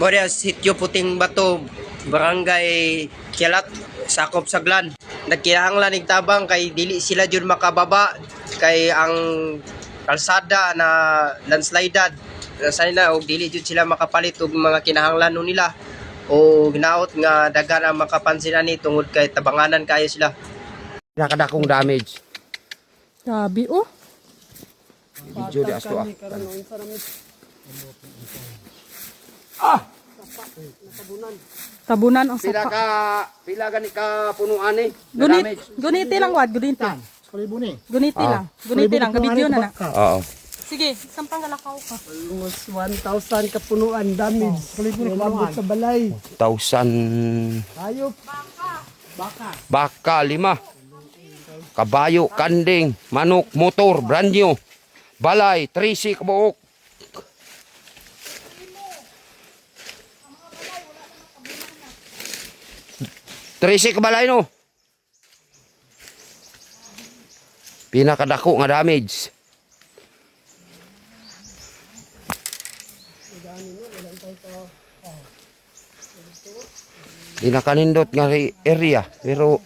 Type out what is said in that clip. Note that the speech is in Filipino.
Korea, Sitio Puting Bato, Barangay Kialat, Sakop Saglan. Nagkinahanglan ning tabang kay dili sila jud makababa kay ang kalsada na landslidead sa nila og dili jud sila makapalit og mga kinahanglan nila o ginaot nga daghan ang makapansin ani tungod kay tabanganan kayo sila. Nakadakong damage. Grabe oh. Video di asto ah. Tabunan ang Pila sapa. pila gani ka punuan ni? Guniti lang wad, guniti. Guniti lang. Guniti lang, kabidyo na na. Oo. Sige, sampang galakaw ka. Almost 1,000 kapunuan damage. Labot sa balay. 1,000 Hayop. baka 5. Kabayo, kanding, manok, motor, brand new. Balay, 3 kabuok. Trisi kabalay no. Pinakadako nga damage. Di nakanindot nga area pero